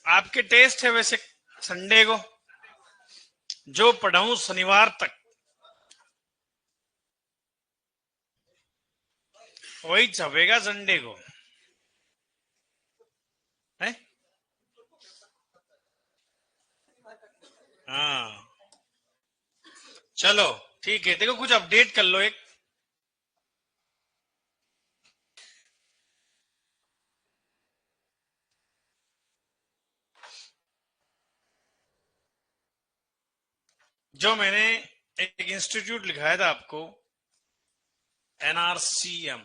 आपके टेस्ट है वैसे संडे को, जो पढ़ाऊं शनिवार तक वही छपेगा संडे को है। हाँ चलो ठीक है, देखो कुछ अपडेट कर लो एक। जो मैंने एक इंस्टीट्यूट लिखाया था आपको, एनआरसीएम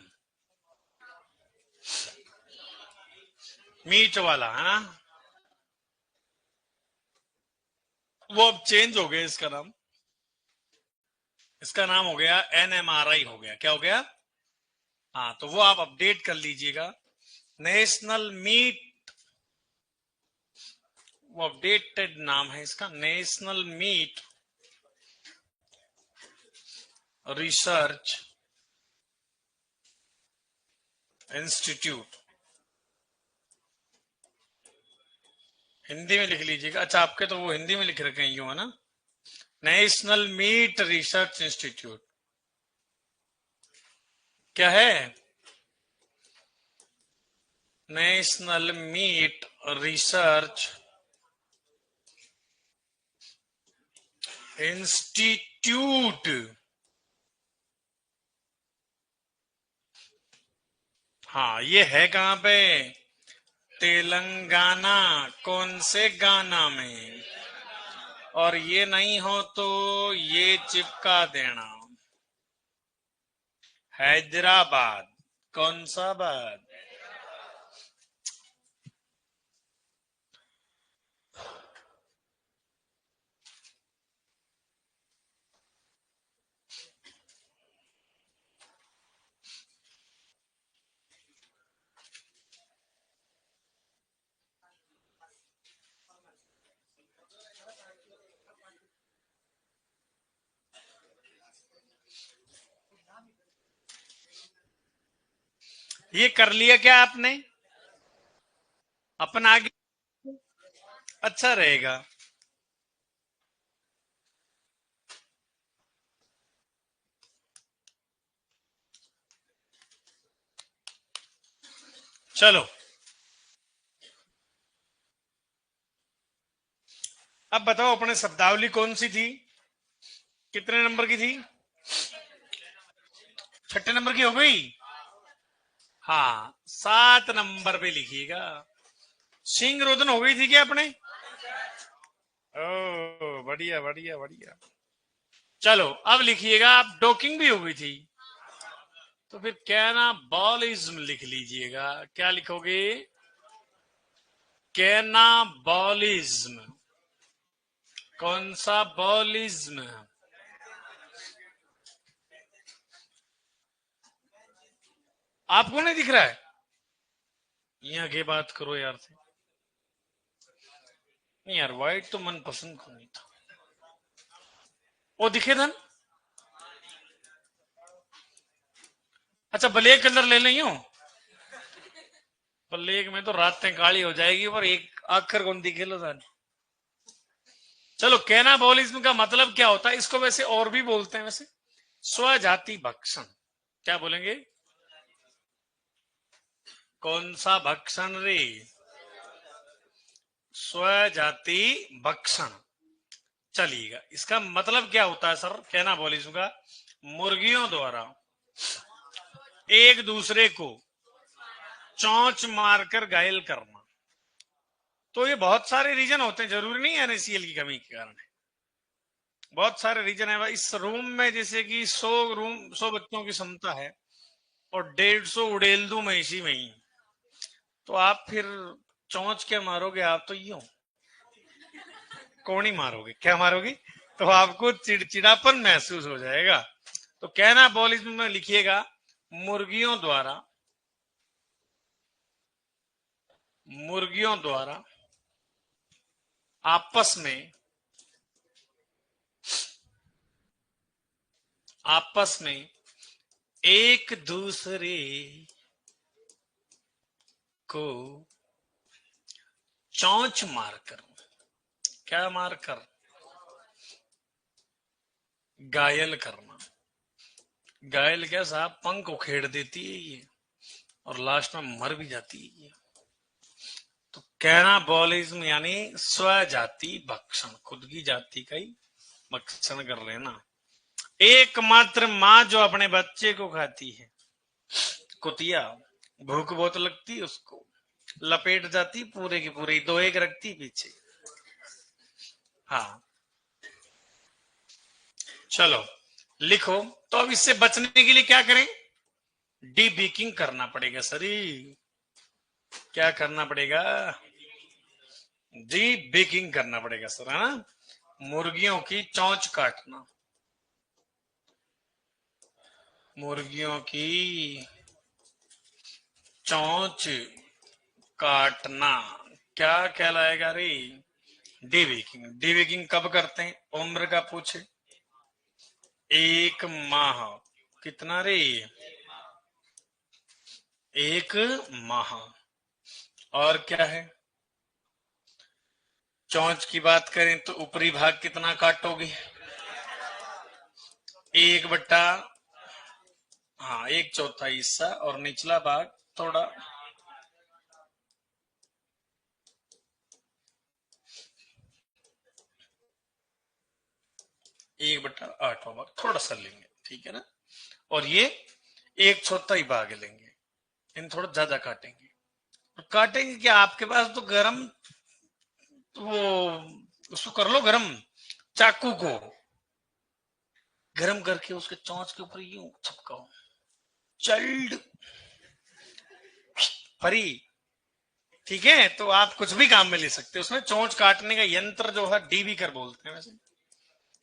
मीट वाला है ना, वो अब चेंज हो गया इसका नाम। इसका नाम हो गया एनएमआरआई हो गया। क्या हो गया? हाँ तो वो आप अपडेट कर लीजिएगा। नेशनल मीट, वो अपडेटेड नाम है इसका, national meat research institute. Hindi में लिख लीजिएगा। अच्छा आपके तो वो हिंदी में लिख रखे हैं यूं है ना, नेशनल मीट रिसर्च इंस्टीट्यूट। क्या है? National meat research institute. हाँ ये है कहाँ पे? तेलंगाना। कौन से गाना में? और ये नहीं हो तो ये चिपका देना, हैदराबाद। कौन सा बाद? ये कर लिया क्या आपने? अपना आगे अच्छा रहेगा। चलो अब बताओ अपने शब्दावली कौन सी थी, कितने नंबर की थी? 6 नंबर की हो गई। हाँ 7 नंबर पे लिखिएगा। सिंह रोदन हो गई थी क्या अपने? ओ बढ़िया बढ़िया बढ़िया। चलो अब लिखिएगा, आप डॉकिंग भी हो गई थी, तो फिर कैनाबॉलिज्म लिख लीजिएगा। क्या लिखोगे? कैनाबॉलिज्म। कौन सा बॉलिज्म? आपको नहीं दिख रहा है? यहाँ की बात करो यार से। नहीं यार व्हाइट तो मन पसंद को नहीं था। वो दिखे था ना? अच्छा ब्लैक कलर ले नहीं हो? ब्लैक में तो रातें काली हो जाएगी, पर एक अक्षर कौन दिखे लो था। चलो कैनाबॉलिज्म का मतलब क्या होता है, इसको वैसे और भी बोलते हैं वैसे, स्वजाति भक्षण। क्या बोलेंगे? कौन सा भक्षण रे? स्वजाति भक्षण। चलिएगा, इसका मतलब क्या होता है सर कैनाबॉलिज्म का? मुर्गियों द्वारा एक दूसरे को चोंच मारकर घायल करना। तो ये बहुत सारे रीजन होते हैं, जरूरी नहीं एनएसीएल की कमी के कारण है। बहुत सारे रीजन है। इस रूम में जैसे कि 100 बच्चों की क्षमता है और 150 उड़ेल दूं मैं इसी में ही, तो आप फिर चोंच क्या मारोगे? आप तो यूं कोणी मारोगे। क्या मारोगे? तो आपको चिड़चिड़ापन महसूस हो जाएगा। तो कैनाबॉलिज्म में लिखिएगा, मुर्गियों द्वारा मुर्गियों द्वारा आपस में एक दूसरे को चोंच मारकर, क्या मारकर, घायल करना। घायल क्या साहब, पंख उखेड़ देती है ये और लास्ट में मर भी जाती है ये। तो कैनाबॉलिज्म यानी स्वजाति भक्षण, खुद की जाति का ही भक्षण कर लेना। एकमात्र माँ जो अपने बच्चे को खाती है, कुतिया, भूख बहुत लगती उसको, लपेट जाती पूरे की पूरे, दो एक रखती पीछे। हाँ चलो लिखो। तो अब इससे बचने के लिए क्या करें, डीबीकिंग करना पड़ेगा सर। क्या करना पड़ेगा, डीबीकिंग करना पड़ेगा सर, है ना। मुर्गियों की चोंच काटना, मुर्गियों की चोंच काटना क्या कहलाएगा रे, डीबीकिंग। डीबीकिंग कब करते हैं, उम्र का पूछे, 1 माह, कितना रे, 1 माह। और क्या है, चोंच की बात करें तो ऊपरी भाग कितना काटोगे, 1/, हाँ 1/4 हिस्सा, और निचला भाग थोड़ा, 1/8 भाग थोड़ा सा लेंगे, ठीक है ना। और ये 1/4 ही भाग लेंगे, इन थोड़ा ज्यादा काटेंगे। और काटेंगे क्या, आपके पास तो गरम, तो वो उसको कर लो गरम, चाकू को गरम करके उसके चोंच के ऊपर यूं चिपकाओ, चल्ड फरी, ठीक है। तो आप कुछ भी काम में ले सकते हो उसमें। चोंच काटने का यंत्र जो है डीवी कर बोलते हैं, वैसे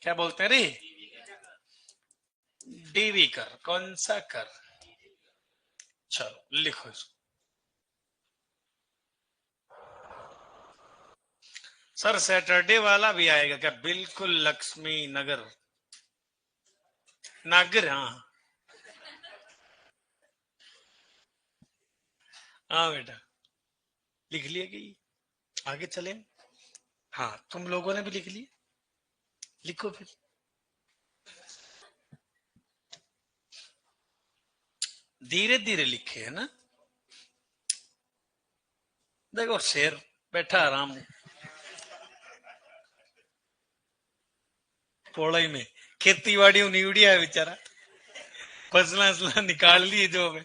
क्या बोलते हैं रे, डीवी कर, कौन सा कर। चलो लिखो इसको। सर सैटरडे वाला भी आएगा क्या, बिल्कुल लक्ष्मी नगर, नागर, हाँ हाँ बेटा, लिख लिया कि आगे चले। हाँ तुम लोगों ने भी लिख लिया, लिखो फिर। धीरे धीरे लिखे है ना, देखो शेर बैठा आराम पौड़ाई में, खेती बाड़ी निवड़िया है बेचारा, फसला असला निकाल लिए जो हमें,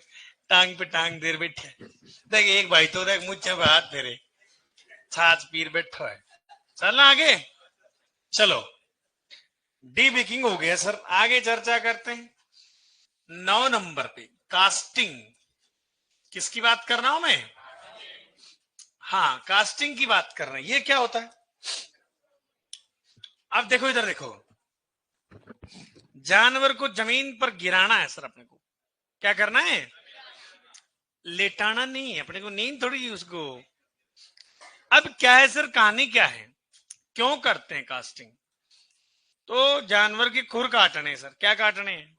टांग पे टांग देर बैठे। देख एक भाई तो देख मुझे पे हाथ फेरे, छाछ पीर बैठा है। चलना आगे, चलो डीबेकिंग हो गया सर, आगे चर्चा करते हैं 9 नंबर पे, कास्टिंग। किसकी बात कर रहा हूं मैं, हाँ कास्टिंग की बात कर रहे हैं। ये क्या होता है, अब देखो इधर देखो, जानवर को जमीन पर गिराना है सर अपने को, क्या करना है, लेटाना नहीं है अपने को, नींद थोड़ी उसको। अब क्या है सर, कहानी क्या है, क्यों करते हैं कास्टिंग। तो जानवर की खुर काटने सर, क्या काटने हैं।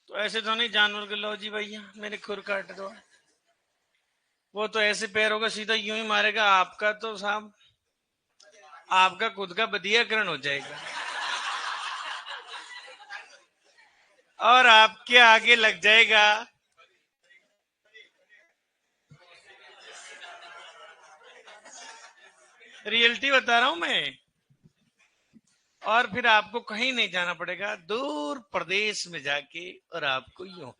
तो ऐसे तो नहीं जानवर के, लो जी भैया मेरे खुर काट दो, वो तो ऐसे पैर होगा सीधा यूं ही मारेगा, आपका तो साहब, आपका खुद का बधियाकरण हो जाएगा और आपके आगे लग जाएगा। रियलिटी बता रहा हूं मैं। और फिर आपको कहीं नहीं जाना पड़ेगा, दूर प्रदेश में जाके और आपको यूं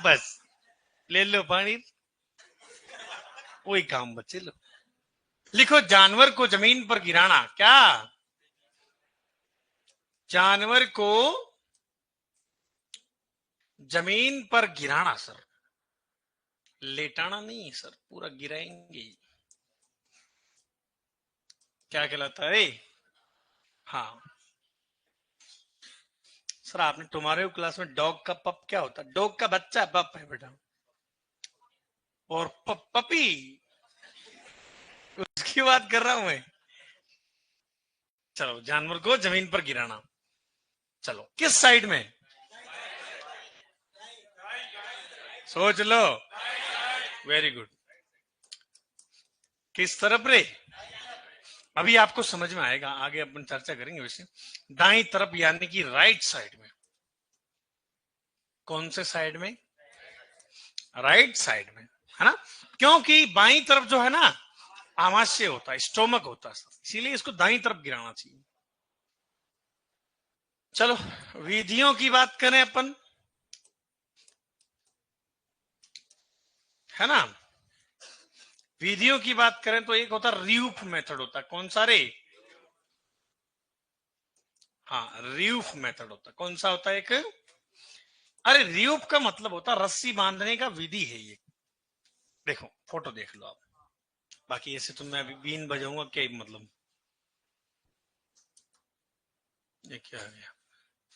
बस ले लो पानी, वही काम बचे लो। लिखो जानवर को जमीन पर गिराना, क्या, जानवर को जमीन पर गिराना सर, लेटाना नहीं सर, पूरा गिराएंगे, क्या कहलाता है। हाँ सर, आपने तुम्हारे क्लास में डॉग का पप क्या होता है, डॉग का बच्चा पप है बेटा। और पपी, उसकी बात कर रहा हूं मैं। चलो, जानवर को जमीन पर गिराना। चलो, किस साइड में? सोच लो। Very good. किस तरफ रे? अभी आपको समझ में आएगा, आगे अपन चर्चा करेंगे वैसे। दाई तरफ यानी कि राइट साइड में। कौन से साइड में? राइट साइड में, है ना? क्योंकि बाई तरफ जो है ना, आमाशय होता है, स्टोमक होता है, इसीलिए इसको दाई तरफ गिराना चाहिए। चलो, विधियों की बात करें अपन, है ना? विधियों की बात करें तो एक होता है रियूफ मेथड होता है। कौन सा रे? हाँ, रियूफ मेथड होता है। कौन सा होता है एक? अरे, रियूफ का मतलब होता है रस्सी बांधने का विधि है ये। देखो, फोटो देख लो आप। बाकी ऐसे तो मैं अभी बीन बजाऊंगा क्या मतलब? ये क्या आ गया?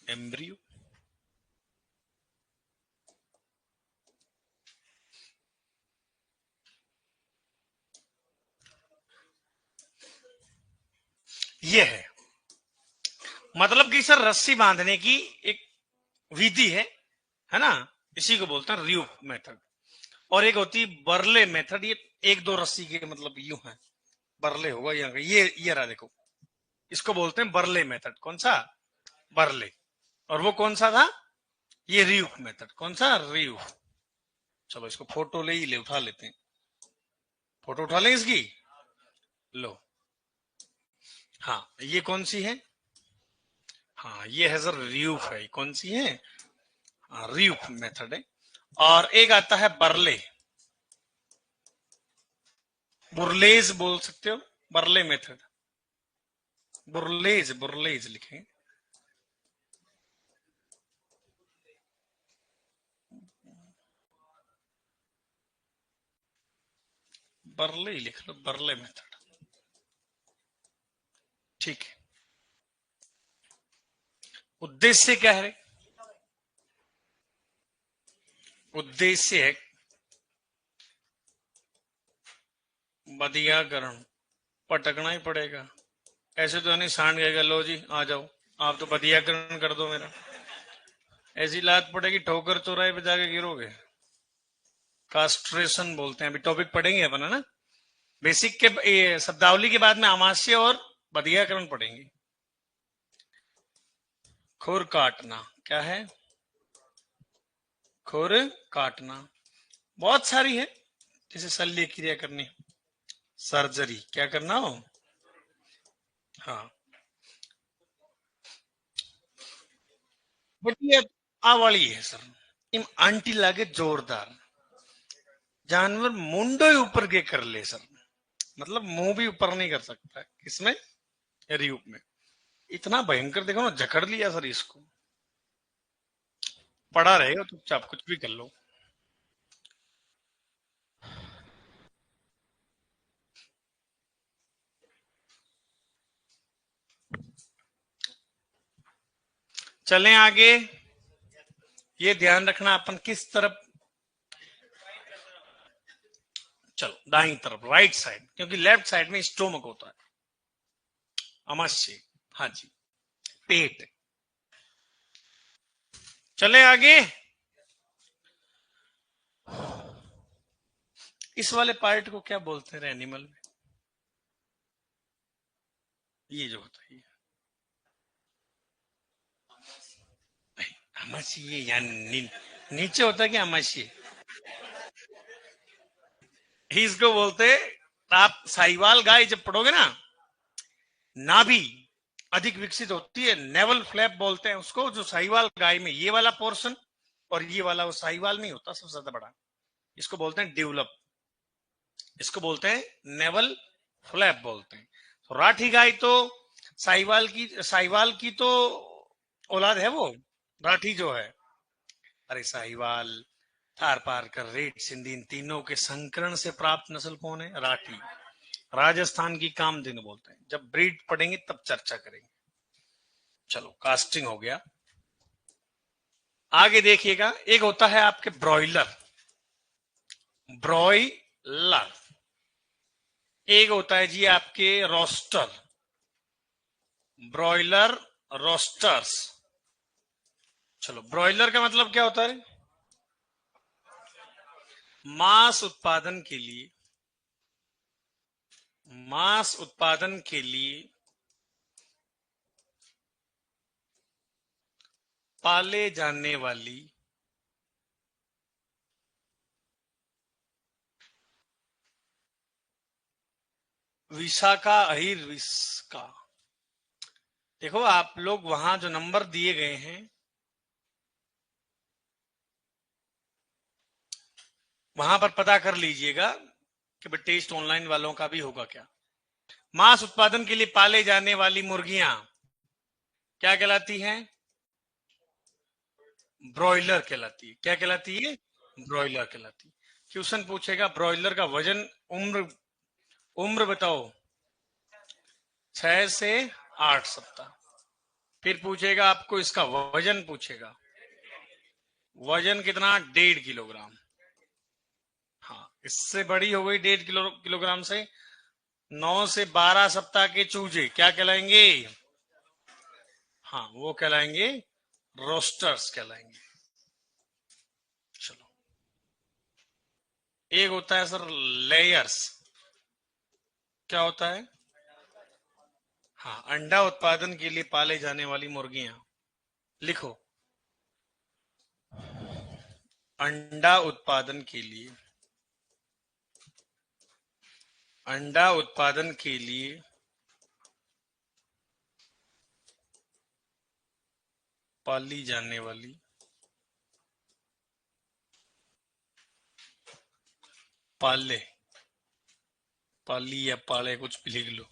एम्ब्रियो। ये मतलब कि सर रस्सी बांधने की एक विधि है ना? इसी को बोलते हैं रियूफ मेथड। और एक होती है बर्ले मेथड। ये एक दो रस्सी के मतलब यूं है, बर्ले होगा यहाँ का। ये रहा, देखो, इसको बोलते हैं बर्ले मेथड। कौन सा? बर्ले। और वो कौन सा था? ये रियूफ मेथड। कौन सा? रियूफ। चलो, इसको फोटो ले ही ले, उठा लेते हैं। फोटो उठा लें इसकी। लो। हाँ, ये कौन सी है? हाँ, ये है सर रियूफ है। कौन सी है? हाँ, रियूफ मेथड है। और एक आता है बर्ले, बुरलेज बोल सकते हो, बर्ले मेथड। बुरलेज, बुरलेज लिखेंगे। बर्ले ही लिख लो, बर्ले मेथड। ठीक है। उद्देश्य क्या है? उद्देश्य है बधियाकरण। पटकना ही पड़ेगा, ऐसे तो नहीं सांड गएगा, लो जी आ जाओ, आप तो बधियाकरण कर दो मेरा। ऐसी लात पड़ेगी, ठोकर चौराहे पे जाके गिरोगे। कास्ट्रेशन बोलते हैं। अभी टॉपिक पढ़ेंगे अपन, है ना? बेसिक के शब्दावली के बाद में आमाशय और बधियाकरण पढ़ेंगे। खुर काटना क्या है? खुर काटना बहुत सारी है, जैसे शल्य क्रिया करनी, सर्जरी, क्या करना हो। हाँ, बट ये आ वाली है सर, इन आंटी लागे जोरदार। जानवर मुंडो ही ऊपर के कर ले सर, मतलब मुंह भी ऊपर नहीं कर सकता। किसमें? रियूप में। इतना भयंकर, देखो ना, जकड़ लिया सर इसको। पड़ा रहेगा चुपचाप, कुछ भी कर लो। चलें आगे। ये ध्यान रखना अपन किस तरफ। चलो, दाईं तरफ, राइट साइड, क्योंकि लेफ्ट साइड में स्टोमक होता है, अमाशय। हाँ जी, पेट। चले आगे। इस वाले पार्ट को क्या बोलते हैं एनिमल में? ये जो होता है, अमाशय या नीचे होता है कि अमाशय? इसको बोलते, आप साहिवाल गाय जब पढ़ोगे ना, नाभि अधिक विकसित होती है, नेवल फ्लैप बोलते हैं उसको, जो साहिवाल गाय में ये वाला पोर्शन, और ये वाला वो साहिवाल में होता सबसे ज्यादा बड़ा। इसको बोलते हैं डेवलप। इसको बोलते हैं नेवल फ्लैप बोलते हैं। तो राठी गाय तो साहिवाल की तो औलाद है वो, राठी जो है। अरे, साहिवाल, थार पारकर, रेड सिंधी, इन तीनों के संकरण से प्राप्त नस्ल कौन है? राठी। राजस्थान की कामधेनु बोलते हैं। जब ब्रीड पढ़ेंगे तब चर्चा करेंगे। चलो, कास्टिंग हो गया। आगे देखिएगा, एक होता है आपके ब्रॉयलर। ब्रॉयलर। एक होता है जी आपके रोस्टर, ब्रॉयलर, रोस्टर्स। चलो, ब्रॉयलर का मतलब क्या होता है? मांस उत्पादन के लिए, मांस उत्पादन के लिए पाले जाने वाली विशाखा अहिर विस्का। देखो आप लोग वहां जो नंबर दिए गए हैं वहां पर पता कर लीजिएगा कि भाई टेस्ट ऑनलाइन वालों का भी होगा क्या। मांस उत्पादन के लिए पाले जाने वाली मुर्गियां क्या कहलाती हैं? ब्रॉयलर कहलाती है। क्या कहलाती है? ब्रॉयलर कहलाती है। क्वेश्चन पूछेगा ब्रॉयलर का वजन, उम्र, उम्र बताओ, 6 से 8 सप्ताह। फिर पूछेगा आपको इसका वजन पूछेगा, वजन कितना? 1.5 किलोग्राम। हाँ, इससे बड़ी हो गई 1.5 किलोग्राम से। 9 से 12 सप्ताह के चूजे क्या कहलाएंगे? हाँ, वो कहलाएंगे रोस्टर्स कहलाएंगे। चलो, एक होता है सर लेयर्स। क्या होता है? हाँ, अंडा उत्पादन के लिए पाले जाने वाली मुर्गियां। लिखो, अंडा उत्पादन के लिए, अंडा उत्पादन के लिए पाली जाने वाली, पाले, पाली या पाले कुछ भी लिख लो,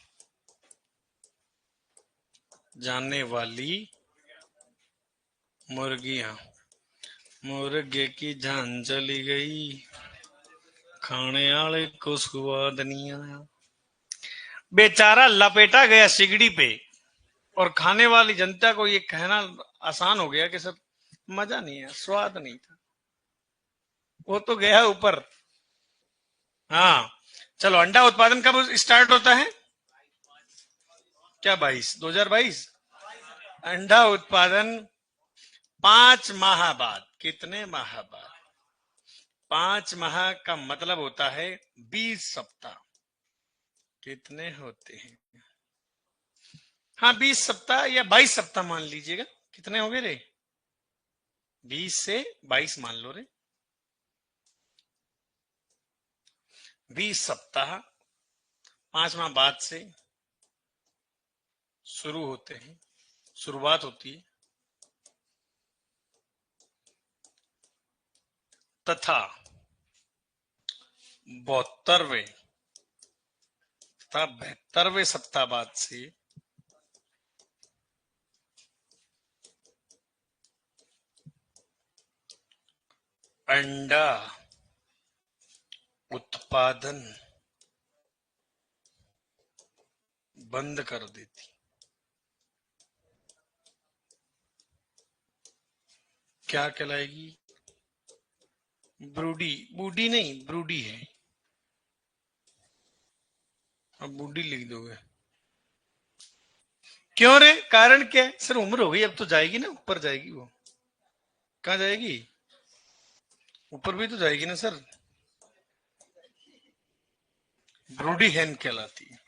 जाने वाली मुर्गियां। मुर्गे की जान चली गई, खाने वाले को स्वाद नहीं आया। बेचारा लपेटा गया सिगड़ी पे, और खाने वाली जनता को ये कहना आसान हो गया कि सर मजा नहीं है, स्वाद नहीं था। वो तो गया ऊपर। हाँ, चलो, अंडा उत्पादन कब स्टार्ट होता है? क्या 2022? अंडा उत्पादन 5 माह बाद। कितने माह बाद? 5 माह का मतलब होता है 20 सप्ताह। कितने होते हैं? हाँ, 20 सप्ताह या 22 सप्ताह मान लीजिएगा। कितने हो गए रे? 20 से 22 मान लो रे। 20 सप्ताह 5 माह बाद से शुरू होते हैं, शुरुआत होती है। तथा 72वें तथा 72वें सप्ताह बाद से अंडा उत्पादन बंद कर देती। क्या कहलाएगी? ब्रूडी। बूडी नहीं, ब्रूडी है। अब बूडी लिख दोगे? क्यों रे? कारण क्या है? सर उम्र हो गई, अब तो जाएगी ना, ऊपर जाएगी वो। कहाँ जाएगी? ऊपर भी तो जाएगी ना सर। ब्रूडी हैन कहलाती है।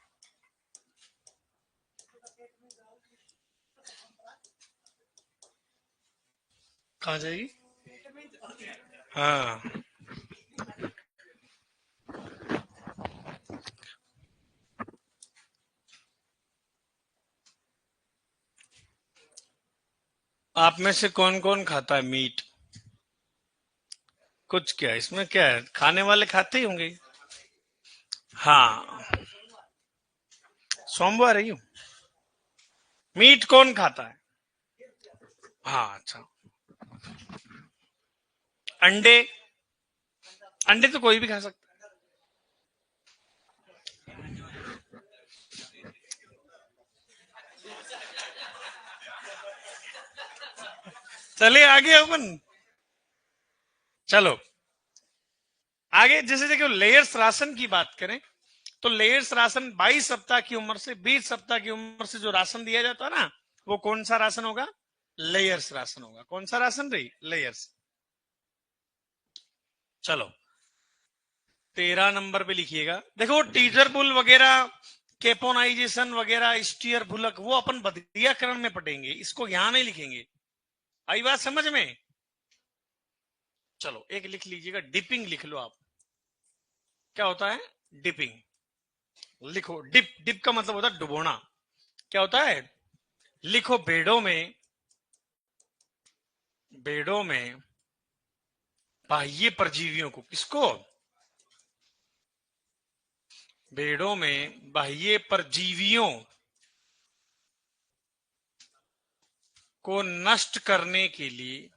कहाँ जाएगी? हाँ, आप में से कौन कौन खाता है मीट? कुछ क्या इसमें क्या है, खाने वाले खाते ही होंगे। हाँ, सोमवार है यूं। मीट कौन खाता है? हाँ, अच्छा। अंडे, अंडे तो कोई भी खा सकता है। चलिए आगे अपन। चलो, आगे जैसे देखो लेयर्स राशन की बात करें तो लेयर्स राशन 22 सप्ताह की उम्र से 20 सप्ताह की उम्र से जो राशन दिया जाता है ना, वो कौन सा राशन होगा? लेयर्स राशन होगा। कौन सा राशन रही? लेयर्स। चलो 13 नंबर पे लिखिएगा। देखो टीजर बुल वगैरह, केपोनाइजेशन वगैरह, स्टीयर बुलक, वो अपन बदरियाकरण में पढ़ेंगे, इसको यहां नहीं लिखेंगे। आई बात समझ में? चलो एक लिख लीजिएगा, डिपिंग लिख लो आप। क्या होता है डिपिंग? लिखो डिप। डिप का मतलब होता है डुबोना। क्या होता है? लिखो बेड़ों में बाह्य परजीवियों को, किसको? बेड़ों में बाह्य परजीवियों को नष्ट करने के लिए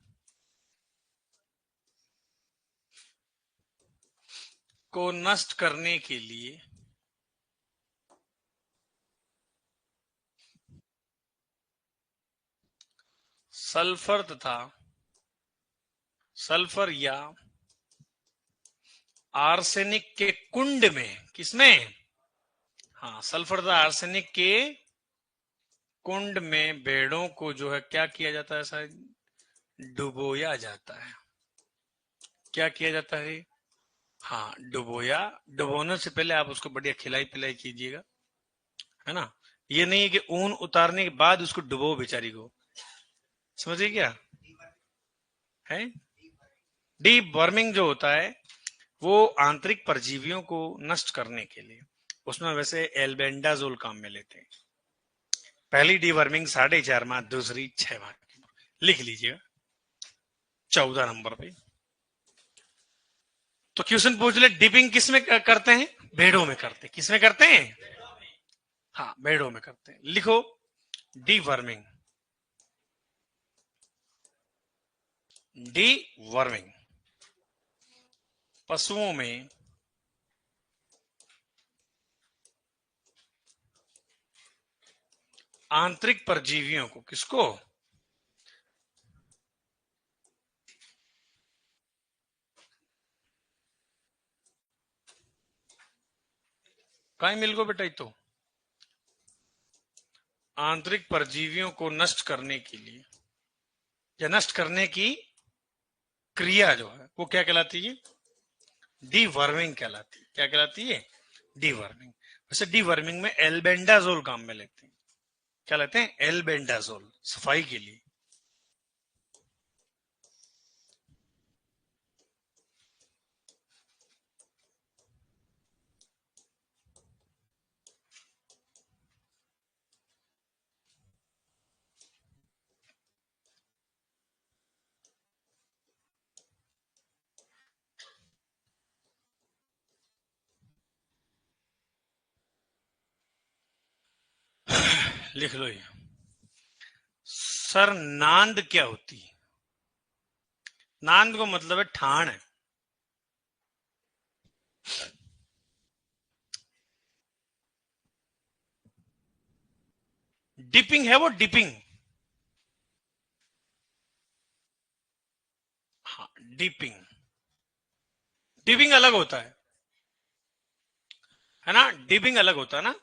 सल्फर तथा सल्फर या आर्सेनिक के कुंड में, किसमें? हाँ, सल्फर तथा आर्सेनिक के कुंड में भेड़ों को जो है क्या किया जाता है? शायद डुबोया जाता है। क्या किया जाता है? हाँ, डुबोया। डुबोने से पहले आप उसको बढ़िया खिलाई पिलाई कीजिएगा, है ना। ये नहीं है कि ऊन उतारने के बाद उसको डुबो बेचारी को। समझिए क्या है? डीप वर्मिंग जो होता है वो आंतरिक परजीवियों को नष्ट करने के लिए, उसमें वैसे एल्बेंडाजोल काम में लेते हैं। पहली डीवर्मिंग 4.5 माह, दूसरी 6 माह की। लिख लीजिएगा 14 नंबर पे। तो क्वेश्चन पूछ ले, डिपिंग किस में करते हैं? भेड़ों में करते हैं। किस में करते हैं? हाँ, भेड़ों में करते हैं। लिखो डीवर्मिंग। डीवर्मिंग पशुओं में आंतरिक परजीवियों को, किसको? कहीं मिल गो बेटा, तो आंतरिक परजीवियों को नष्ट करने के लिए या नष्ट करने की क्रिया जो है वो क्या कहलाती है? डीवर्मिंग कहलाती है। क्या कहलाती है? डीवर्मिंग। वैसे डीवर्मिंग में एल्बेंडाजोल काम में लेते हैं। क्या लेते हैं? एल्बेंडाजोल, सफाई के लिए। लिख लो ये। सर नांद क्या होती है? नांद को मतलब है ठाण है। डिपिंग है वो, डिपिंग। हाँ, डिपिंग। डिपिंग अलग होता है ना। डिपिंग अलग होता है ना।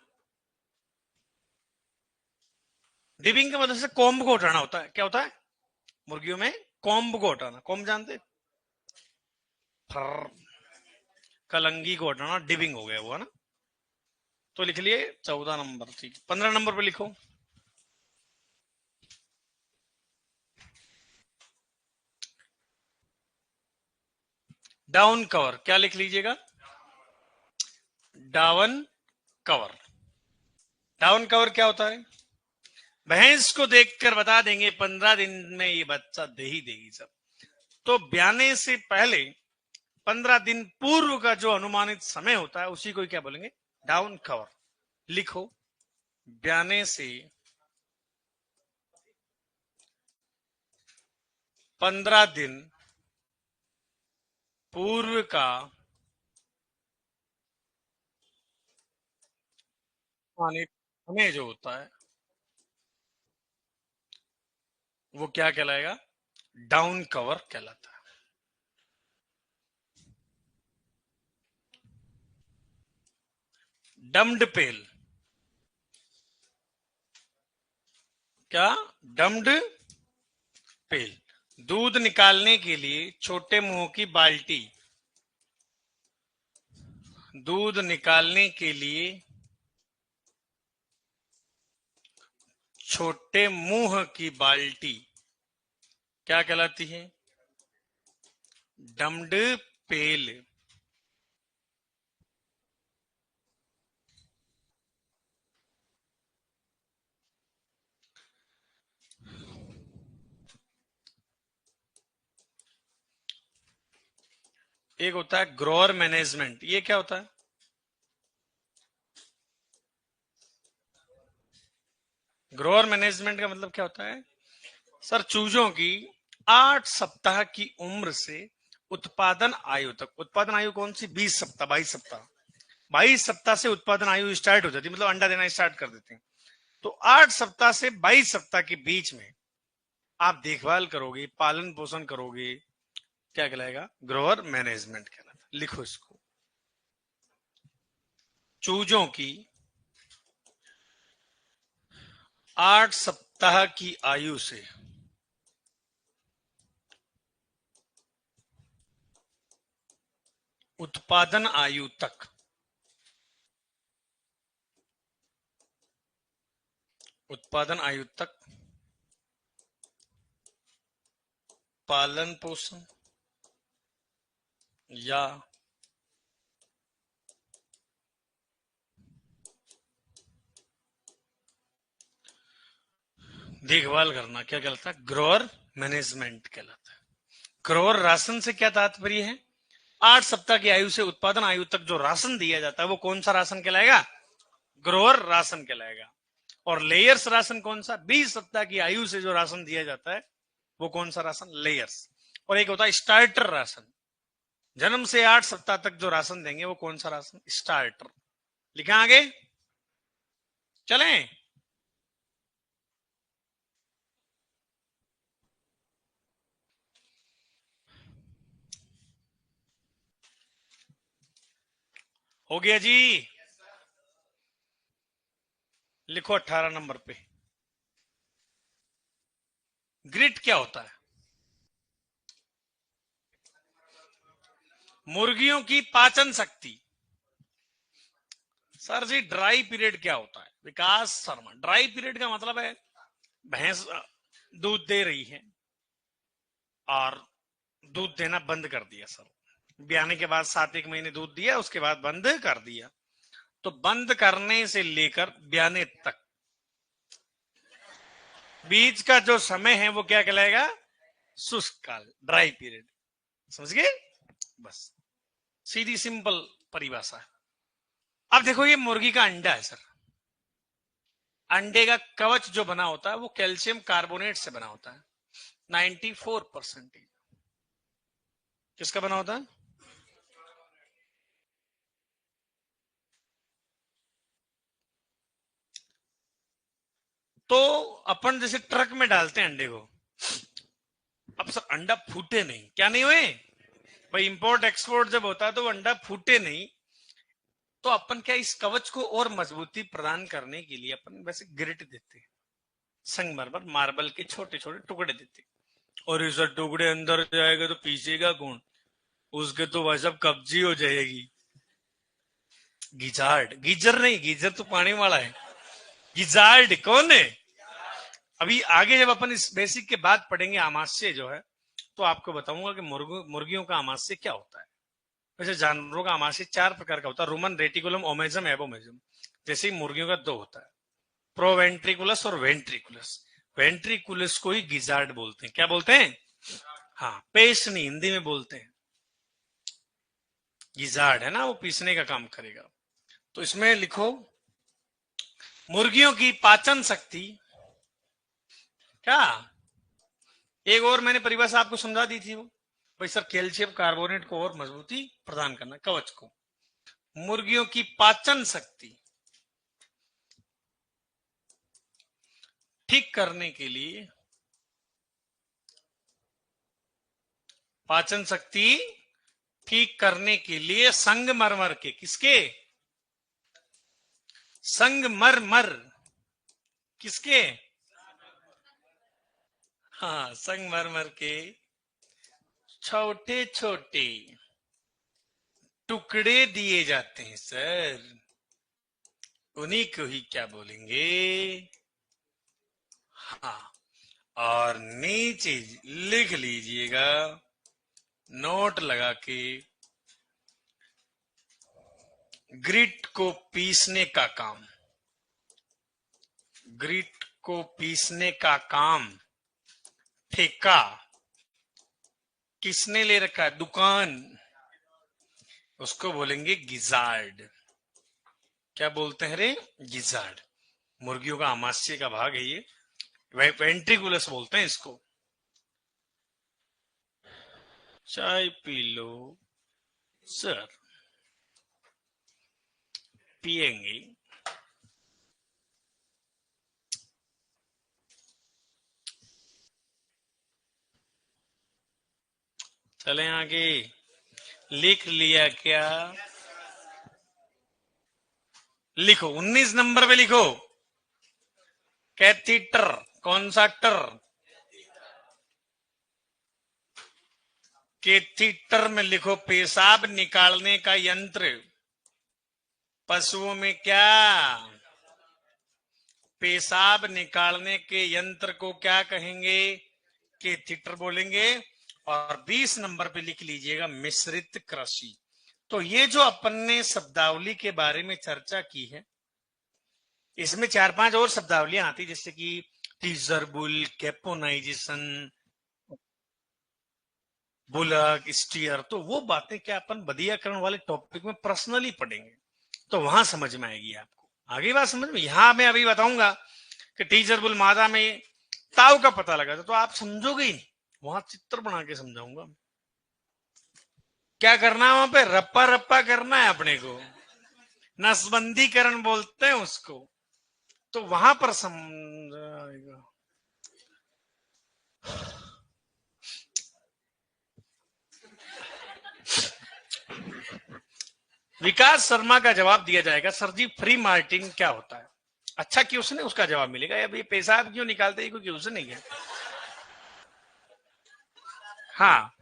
डिपिंग के मतलब से कॉम्ब को हटाना होता है। क्या होता है? मुर्गियों में कॉम्ब को हटाना। कॉम्ब जानते? फर कलंगी को हटाना डिपिंग हो गया वो, है ना। तो लिख लिए 14 नंबर। ठीक, 15 नंबर पे लिखो। Down cover. क्या लिख लीजिएगा? Down cover. डाउन कवर क्या होता है? भैंस को देखकर बता देंगे 15 दिन में ये बच्चा दे ही देगी सब। तो ब्याने से पहले 15 दिन पूर्व का जो अनुमानित समय होता है उसी को क्या बोलेंगे? Down cover. लिखो ब्याने से 15 दिन पूर्व का अनुमानित समय जो होता है वो क्या कहलाएगा? डाउन कवर कहलाता है। डम्ड पेल, क्या? डम्ड पेल। दूध निकालने के लिए छोटे मुंह की बाल्टी, दूध निकालने के लिए छोटे मुंह की बाल्टी क्या कहलाती है? डम्ड पेल। एक होता है ग्रोअर मैनेजमेंट, ये क्या होता है? ग्रोअर मैनेजमेंट का मतलब क्या होता है सर? चूजों की 8 सप्ताह की उम्र से उत्पादन आयु तक, उत्पादन आयु कौन सी? 20 सप्ताह, 22 सप्ताह, 22 सप्ताह से उत्पादन आयु स्टार्ट हो जाती है, मतलब अंडा देना स्टार्ट कर देते हैं। तो 8 सप्ताह से 22 सप्ताह के बीच में आप देखभाल करोगे, पालन पोषण करोगे, क्या कहलाएगा? ग्रोअर मैनेजमेंट कहलाता है। लिखो इसको। चूजों की 8 सप्ताह की आयु से उत्पादन आयु तक, उत्पादन आयु तक पालन पोषण या देखभाल करना क्या कहलाता है? ग्रोअर मैनेजमेंट कहलाता है। ग्रोअर राशन से क्या तात्पर्य है? 8 सप्ताह की आयु से उत्पादन आयु तक जो राशन दिया जाता है वो कौन सा राशन कहलाएगा? ग्रोअर राशन कहलाएगा। और लेयर्स राशन कौन सा? 20 सप्ताह की आयु से जो राशन दिया जाता है वो कौन सा राशन? लेयर्स। और एक होता है स्टार्टर राशन, जन्म से 8 सप्ताह तक जो राशन देंगे वो कौन सा राशन? स्टार्टर। लिखा आगे, चलें। हो गया जी। लिखो 18 नंबर पे। ग्रिट क्या होता है? मुर्गियों की पाचन शक्ति। सर जी ड्राई पीरियड क्या होता है? विकास शर्मा, ड्राई पीरियड का मतलब है भैंस दूध दे रही है और दूध देना बंद कर दिया सर, ब्याने के बाद 7 एक महीने दूध दिया, उसके बाद बंद कर दिया। तो बंद करने से लेकर ब्याने तक बीच का जो समय है वो क्या कहलाएगा? शुष्क काल, ड्राई पीरियड। समझ गए? बस सीधी सिंपल परिभाषा है। अब देखो ये मुर्गी का अंडा है सर, अंडे का कवच जो बना होता है वो कैल्शियम कार्बोनेट से बना होता है 94%। किसका बना होता है? तो अपन जैसे ट्रक में डालते हैं अंडे को, अब सर अंडा फूटे नहीं, क्या नहीं हुए भाई? इंपोर्ट एक्सपोर्ट जब होता है तो वो अंडा फूटे नहीं, तो अपन क्या इस कवच को और मजबूती प्रदान करने के लिए अपन वैसे ग्रिट देते हैं, संगमरमर मार्बल के छोटे छोटे टुकड़े देते हैं। और इस टुकड़े अंदर जाएगा तो पीछेगा कौन? उसके तो भाई साहब कब्जी हो जाएगी। गिजार्ड, गीजर नहीं, गीजर तो पानी वाला है। गिजार्ड कौन है? अभी आगे जब अपन इस बेसिक के बाद पढ़ेंगे आमाशय जो है, तो आपको बताऊंगा कि मुर्गियों का आमाशय क्या होता है। वैसे जानवरों का आमाशय 4 प्रकार का होता है, रूमन, रेटिकुलम, ओमेजम, एबोमेजम। जैसे ही मुर्गियों का 2 होता है, प्रोवेंट्रिकुलस और वेंट्रिकुलस। वेंट्रिकुलस को ही गिजार्ड बोलते हैं। क्या बोलते हैं? हाँ, पेशनी हिंदी में बोलते हैं। गिजार्ड है ना, वो पीसने का काम करेगा। तो इसमें लिखो मुर्गियों की पाचन शक्ति क्या? एक और मैंने परिभाषा आपको समझा दी थी वो, भाई सर कैल्शियम कार्बोनेट को और मजबूती प्रदान करना, कवच को। मुर्गियों की पाचन शक्ति ठीक करने के लिए, पाचन शक्ति ठीक करने के लिए संगमरमर के, किसके? संगमरमर किसके? हाँ, संगमरमर के छोटे छोटे टुकड़े दिए जाते हैं सर, उन्हीं को ही क्या बोलेंगे? हाँ, और नीचे लिख लीजिएगा नोट लगा के, ग्रिट को पीसने का काम, ग्रिट को पीसने का काम ठेका किसने ले रखा है? दुकान, उसको बोलेंगे गिजार्ड। क्या बोलते हैं रे? गिजार्ड। मुर्गियों का आमाशय का भाग है ये, वेंट्रिकुलस बोलते हैं इसको। चाय पी लो सर। पिएंगे। चले आगे। लिख लिया क्या? लिखो 19 नंबर पे लिखो, कैथीटर। कौन सा टर? कैथीटर में लिखो पेशाब निकालने का यंत्र। पशुओं में क्या? पेशाब निकालने के यंत्र को क्या कहेंगे? कैथीटर बोलेंगे। और 20 नंबर पे लिख लीजिएगा मिश्रित कृषि। तो ये जो अपन ने शब्दावली के बारे में चर्चा की है, इसमें 4-5 और शब्दावलियां आती, जैसे कि टीजरबुल, कैपोनाइजेशन, बुलक, स्टीयर। तो वो बातें क्या अपन बदीयकरण वाले टॉपिक में पर्सनली पढ़ेंगे, तो वहां समझ में आएगी आपको। आगे बात समझ में। यहां मैं अभी बताऊंगा कि टीजरबुल मादा में ताव का पता लगा तो आप समझोगे ही नहीं, वहां चित्र बना के समझाऊंगा। क्या करना है वहां पे? रप्पा रप्पा करना है अपने को, नसबंदीकरण बोलते हैं उसको। तो वहां पर समझाएगा। विकास शर्मा का जवाब दिया जाएगा, सर जी फ्री मार्टिन क्या होता है? अच्छा कि उसने, उसका जवाब मिलेगा। अब ये पेशाब क्यों निकालते हैं? क्योंकि उसने नहीं है। हाँ,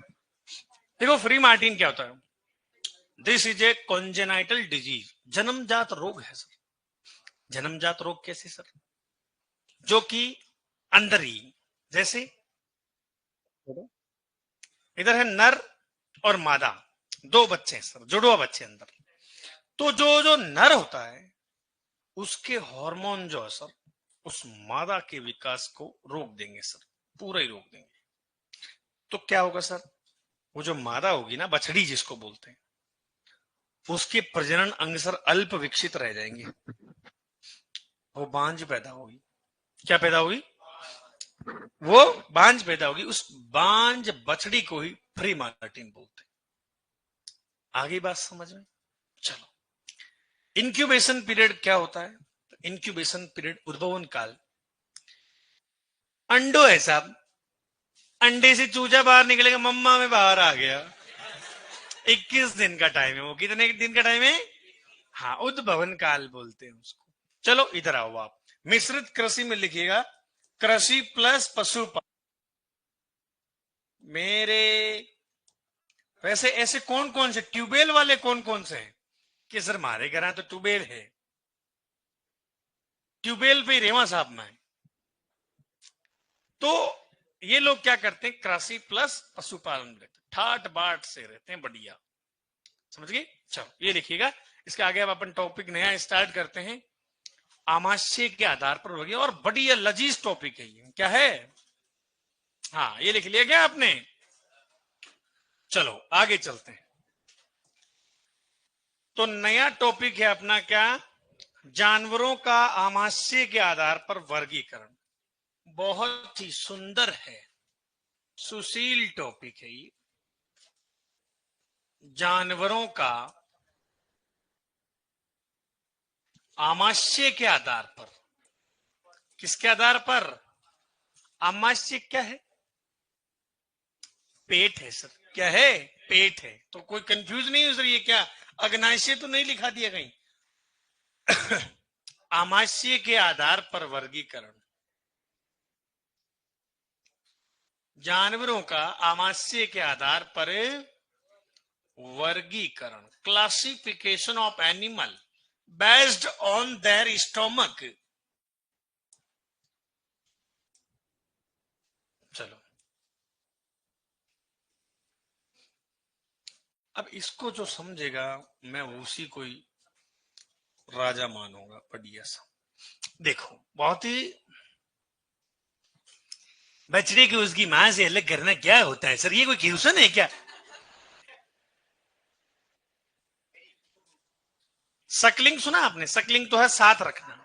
देखो फ्री मार्टिन क्या होता है? This is a congenital disease, जन्मजात रोग है सर। जन्मजात रोग कैसे सर? जो कि अंदर ही, जैसे इधर है नर और मादा, दो बच्चे हैं सर, जुड़वा बच्चे अंदर। तो जो जो नर होता है उसके हार्मोन जो है सर, उस मादा के विकास को रोक देंगे सर, पूरा ही रोक देंगे। तो क्या होगा सर? वो जो मादा होगी ना, बछड़ी जिसको बोलते हैं, उसके प्रजनन अंग सर अल्प विकसित रह जाएंगे, वो बांझ पैदा होगी। क्या पैदा होगी? वो बांझ पैदा होगी। उस बांझ बछड़ी को ही फ्री मार्टिन बोलते हैं। आगे बात समझ में। चलो, इंक्यूबेशन पीरियड क्या होता है? इंक्यूबेशन पीरियड, उद्भवन काल। अंडो है साहब, अंडे से चूजा बाहर निकलेगा, मम्मा में बाहर आ गया। 21 दिन का टाइम है वो। कितने दिन का टाइम है? हाँ, उद्भवन काल बोलते हैं उसको। चलो इधर आओ आप, मिश्रित कृषि में लिखिएगा कृषि प्लस पशुपालन। मेरे वैसे ऐसे कौन कौन से ट्यूबवेल वाले कौन कौन से हैं? कि सर हमारे घर तो ट्यूबवेल है, ट्यूबवेल पे रेवा साहब में। तो ये लोग क्या करते हैं? कृषि प्लस पशुपालन रहते हैं, ठाट बाट से रहते हैं, बढ़िया। समझ गए? चलो ये लिखिएगा। इसके आगे अब अपन टॉपिक नया स्टार्ट करते हैं, आमाशय के आधार पर हो गया, और बढ़िया लजीज टॉपिक है ये। क्या है? हाँ, ये लिख लिया क्या आपने? चलो आगे चलते हैं। तो नया टॉपिक है अपना क्या? जानवरों का आमाशय के आधार पर वर्गीकरण। बहुत ही सुंदर है, सुशील टॉपिक है ये। जानवरों का आमाशय के आधार पर। किसके आधार पर? आमाशय क्या है? पेट है सर। क्या है? पेट है। तो कोई कंफ्यूज नहीं है सर, ये क्या अग्नाशय तो नहीं लिखा दिया कहीं? आमाशय के आधार पर वर्गीकरण, जानवरों का आमाशय के आधार पर वर्गीकरण, classification of animal based on their stomach. चलो अब इसको जो समझेगा मैं उसी को ही राजा मानूंगा, बढ़िया सा। देखो बहुत ही, बछड़े को उसकी मां से अलग करना क्या होता है सर, ये कोई क्वेश्चन है क्या? सकलिंग सुना आपने? सकलिंग तो है साथ रखना,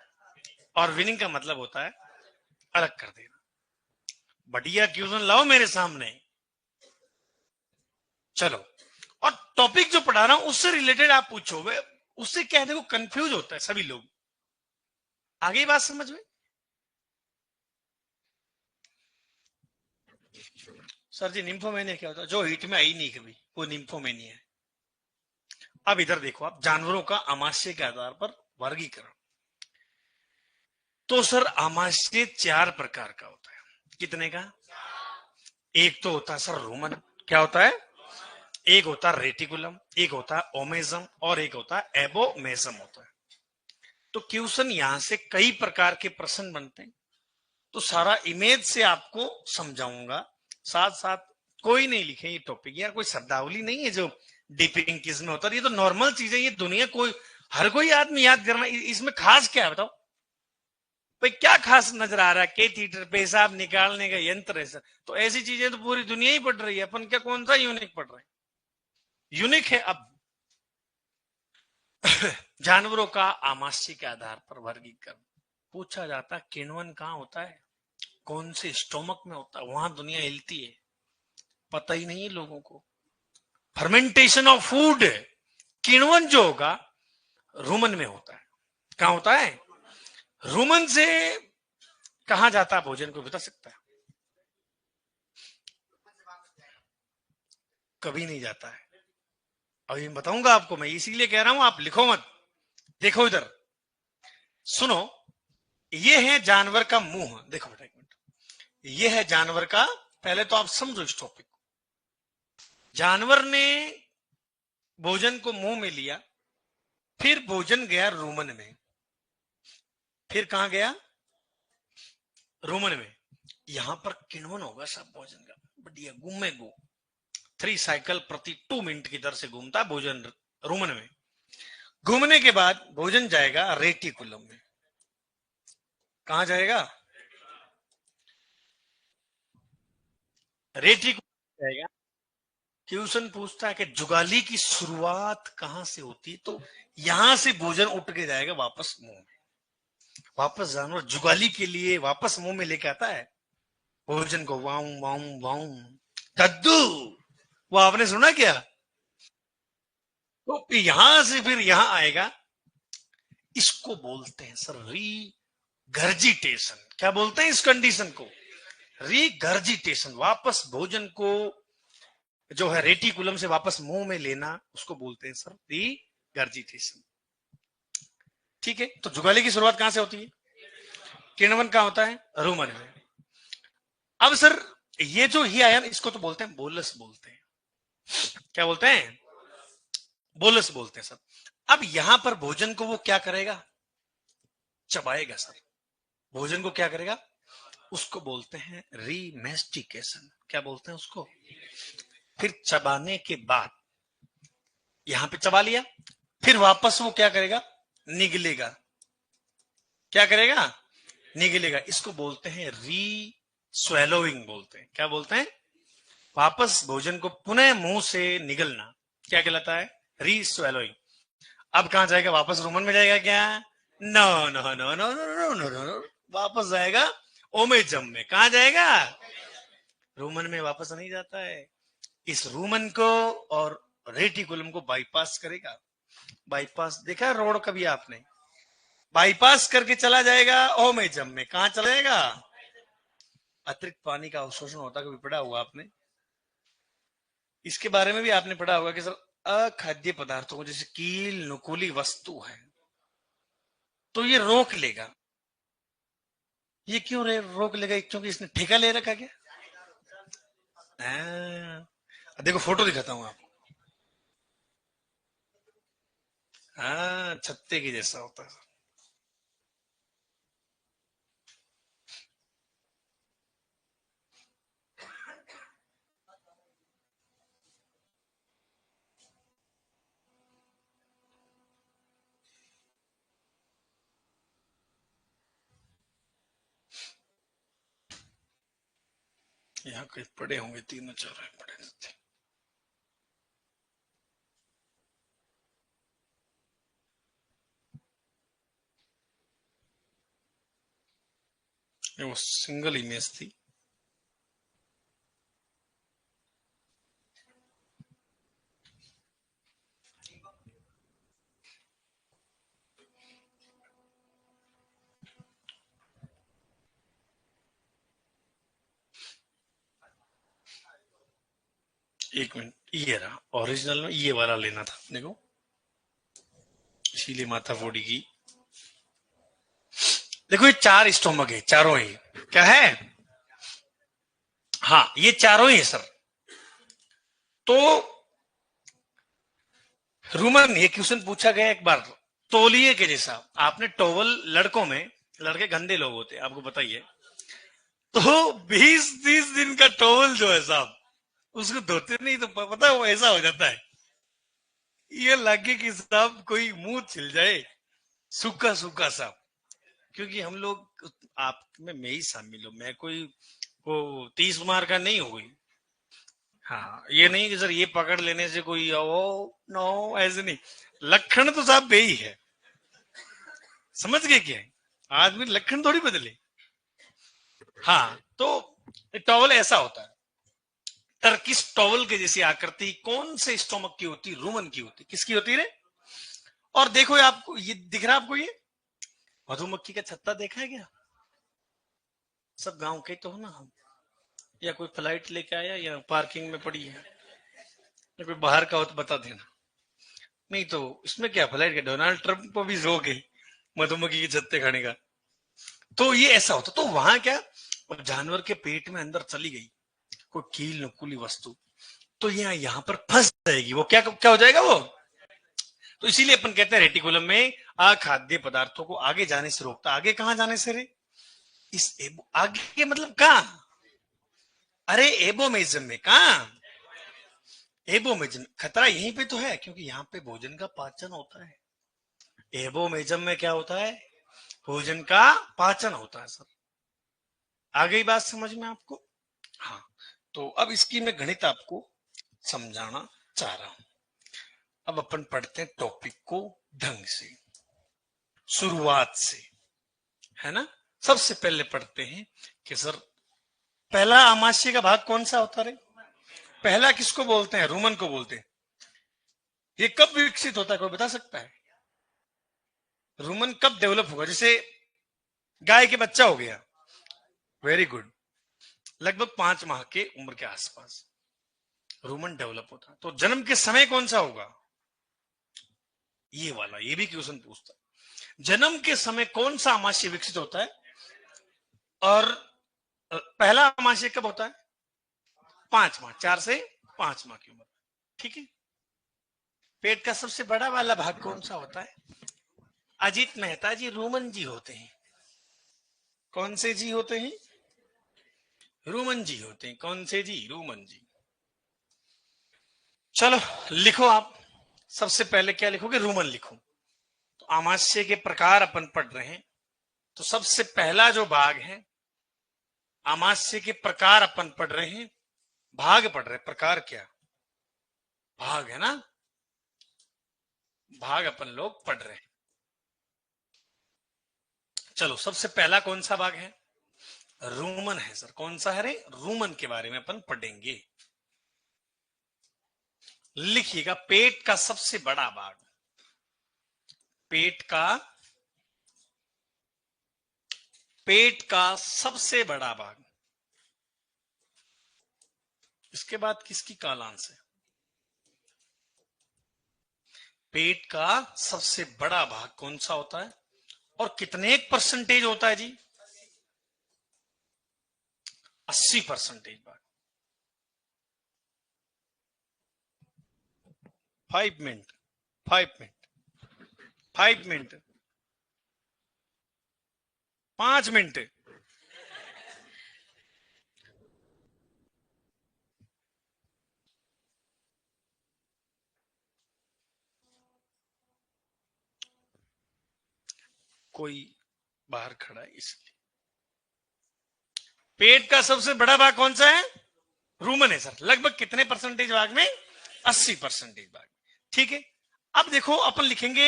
और विनिंग का मतलब होता है अलग कर देना। बढ़िया क्वेश्चन लाओ मेरे सामने। चलो, और टॉपिक जो पढ़ा रहा हूं उससे रिलेटेड आप पूछो, वे उससे क्या है, देखो कंफ्यूज होता है सभी लोग। आगे बात समझ में? सर जी निम्फोमेनिया क्या होता है? जो हीट में आई नहीं कभी, वो निम्फोमेनिया है। अब इधर देखो आप, जानवरों का आमाशय के आधार पर वर्गीकरण। तो सर आमाशय 4 प्रकार का होता है। कितने का? एक तो होता है सर रोमन, क्या होता है? एक होता है रेटिकुलम, एक होता है ओमेजम, और एक होता है एबोमेजम होता है। तो क्वेश्चन यहां से कई प्रकार के प्रश्न बनते हैं, तो सारा इमेज से आपको समझाऊंगा। साथ साथ कोई नहीं लिखे ये टॉपिक, यार कोई शब्दावली नहीं है जो डीपिंग किस में होता है, ये तो नॉर्मल चीज है, ये दुनिया कोई हर कोई आदमी याद करना, इसमें खास क्या है बताओ भाई? क्या खास नजर आ रहा है? के थीटर पेशाब निकालने का यंत्र है सर, तो ऐसी चीजें तो पूरी दुनिया ही पढ़ रही है, अपन क्या कौन सा यूनिक पढ़ रहे हैं? यूनिक है। अब जानवरों का आमाशय के आधार पर वर्गीकरण पूछा जाता है। किण्वन कहाँ होता है, कौन से स्टोमक में होता है, वहां दुनिया हिलती है, पता ही नहीं है लोगों को। फर्मेंटेशन ऑफ फूड, किण्वन जो होगा रुमन में होता है। कहां होता है? रुमन से कहां जाता है भोजन, को बता सकता है? कभी नहीं जाता है। अभी बताऊंगा आपको, मैं इसीलिए कह रहा हूं आप लिखो मत। देखो इधर सुनो, ये है जानवर का मुंह, देखो बेटा एक मिनट, ये है जानवर का, पहले तो आप समझो इस टॉपिक को। जानवर ने भोजन को मुंह में लिया, फिर भोजन गया रूमन में, फिर कहां गया? रूमन में। यहां पर किण्वन होगा सब भोजन का, बढ़िया घूमे गो 3 साइकिल प्रति 2 मिनट की दर से घूमता है भोजन रूमन में। घूमने के बाद भोजन जाएगा रेटिकुलम में। कहां जाएगा? रेटिकुलम जाएगा। क्वेश्चन पूछता है कि जुगाली की शुरुआत कहां से होती है, तो यहां से भोजन उठ के जाएगा वापस मुंह में। वापस जानवर जुगाली के लिए वापस मुंह में लेके आता है भोजन को, वाऊ वाऊ वाऊ। दद्दू, वो आपने सुना क्या? तो यहां से फिर यहां आएगा, इसको बोलते हैं सर रीगर्जिटेशन। क्या बोलते हैं इस कंडीशन को? रीगर्जिटेशन। वापस भोजन को जो है रेटिकुलम से वापस मुंह में लेना, उसको बोलते हैं सर रीगर्जिटेशन। ठीक है, तो जुगाली की शुरुआत कहां से होती है? किण्वन कहां होता है? रूमन में। अब सर ये जो ही आया, इसको तो बोलते हैं बोलस बोलते हैं। क्या बोलते हैं? बोलस बोलते हैं सर। अब यहां पर भोजन को वो क्या करेगा? चबाएगा सर। भोजन को क्या करेगा? उसको बोलते हैं रीमेस्टिकेशन। क्या बोलते हैं उसको? फिर चबाने के बाद यहां पे चबा लिया, फिर वापस वो क्या करेगा? निगलेगा। क्या करेगा? निगलेगा। इसको बोलते हैं री स्वेलोइंग बोलते हैं। क्या बोलते हैं? वापस भोजन को पुनः मुंह से निगलना क्या कहलाता है? री स्वेलोइंग। अब कहां जाएगा? वापस रूमन में जाएगा क्या? No no no no no no no no no, वापस जाएगा ओमेजम में। कहां जाएगा? रूमन में वापस नहीं जाता है। इस रूमन को और रेटिकुलम को बाईपास करेगा। बाईपास देखा रोड कभी आपने? बाईपास करके चला जाएगा ओमेजम में। कहां चला जाएगा? अतिरिक्त पानी का अवशोषण होता, कभी पढ़ा हुआ आपने? इसके बारे में भी आपने पढ़ा होगा कि सर अखाद्य पदार्थों को, जैसे कील नुकीली वस्तु है, तो ये रोक लेगा। ये क्यों रोक लेगा? क्योंकि इसने ठेका ले रखा क्या? देखो फोटो दिखाता हूं आपको। हाँ, छत्ते के जैसा होता है। यहाँ कहीं पड़े होंगे, तीनों चारों पड़े थे। वो सिंगल इमेज थी। एक मिनट, ये रहा ओरिजिनल में, ये वाला लेना था देखो, इसीलिए माथा फोड़ी की। देखो ये 4 स्टोमक है, चारों ही क्या है? हाँ, ये चारों ही है सर। तो रूमन, ये क्वेश्चन पूछा गया एक बार, तौलिए के जैसा। आपने टॉवल, लड़कों में, लड़के गंदे लोग होते हैं आपको बताइए, तो 20-30 दिन का टॉवल जो है साहब, उसको धोते नहीं तो पता है वो ऐसा हो जाता है। ये लगे कि साहब कोई मुंह छिल जाए, सूखा सूखा सा। क्योंकि हम लोग, आप में मैं ही शामिल हूं, मैं कोई वो 30 उम्र का नहीं हो गई। हाँ, ये नहीं कि सर ये पकड़ लेने से कोई ओ नो, ऐसे नहीं। लक्षण तो साहब बे ही है, समझ गए क्या है? आदमी लक्षण थोड़ी बदले। हाँ, तो टॉवल ऐसा होता है, टर्किश टॉवल के जैसी आकृति कौन से स्टोमक की होती? रूमन की होती। किसकी होती रे? और देखो ये आपको, ये दिख रहा है आपको, ये मधुमक्खी का छत्ता देखा है क्या? सब गांव के तो हो ना हम, या कोई फ्लाइट लेके आया या पार्किंग में पड़ी है, या कोई बाहर का हो तो बता देना। नहीं तो इसमें क्या, फ्लाइट के डोनाल्ड ट्रंप को भी जोक है मधुमक्खी के छत्ते खाने का। तो ये ऐसा होता, तो वहां क्या, अब जानवर के पेट में अंदर चली गई कोई कील नुकीली वस्तु, तो यहाँ यहाँ पर फंस जाएगी। वो क्या क्या हो जाएगा वो? तो इसीलिए अपन कहते हैं रेटिकुलम में अखाद्य पदार्थों को आगे जाने से रोकता। आगे कहां जाने से रे? इस आगे मतलब कहां? अरे एबोमेजम में कहा? एबोमेजम खतरा यहीं पे तो है, क्योंकि यहाँ पे भोजन का पाचन होता है। एबोमेजम में क्या होता है? भोजन का पाचन होता है सर। आ गई बात समझ में आपको? हाँ, तो अब इसकी मैं गणित आपको समझाना चाह रहा हूं। अब अपन पढ़ते हैं टॉपिक को ढंग से, शुरुआत से, है ना। सबसे पहले पढ़ते हैं कि सर पहला आमाशय का भाग कौन सा होता है? पहला किसको बोलते हैं? रूमन को बोलते हैं। ये कब विकसित होता है, कोई बता सकता है? रूमन कब डेवलप होगा? जैसे गाय के बच्चा हो गया, वेरी गुड, लगभग 5 माह के उम्र के आसपास रूमन डेवलप होता है। तो जन्म के समय कौन सा होगा? ये वाला, ये भी क्वेश्चन पूछता है, जन्म के समय कौन सा आमाशय विकसित होता है? और पहला आमाशय कब होता है? 5 माह, 4 से 5 माह की उम्र, ठीक है। पेट का सबसे बड़ा वाला भाग कौन सा होता है? अजीत मेहता जी, रूमन जी होते हैं। कौन से जी होते हैं? रूमन जी होते हैं। कौन से जी? रूमन जी। चलो लिखो आप, सबसे पहले क्या लिखोगे? रूमन लिखो। तो आमाशय के प्रकार अपन पढ़ रहे हैं, तो सबसे पहला जो भाग है, आमाशय के प्रकार अपन पढ़ रहे हैं, भाग पढ़ रहे हैं, प्रकार क्या? भाग है ना, भाग अपन लोग पढ़ रहे हैं। चलो सबसे पहला कौन सा भाग है? रूमन है सर। कौन सा है रे? रूमन के बारे में अपन पढ़ेंगे। लिखिएगा, पेट का सबसे बड़ा भाग, पेट का सबसे बड़ा भाग। इसके बाद किसकी कालांश है? पेट का सबसे बड़ा भाग कौन सा होता है? और कितने परसेंटेज होता है जी? 80% भाग। 5 मिनट, 5 मिनट, 5 मिनट, 5 मिनट। कोई बाहर खड़ा है इसलिए। पेट का सबसे बड़ा भाग कौन सा है? रूमन है सर। लगभग कितने परसेंटेज भाग में? 80% भाग। ठीक है, अब देखो अपन लिखेंगे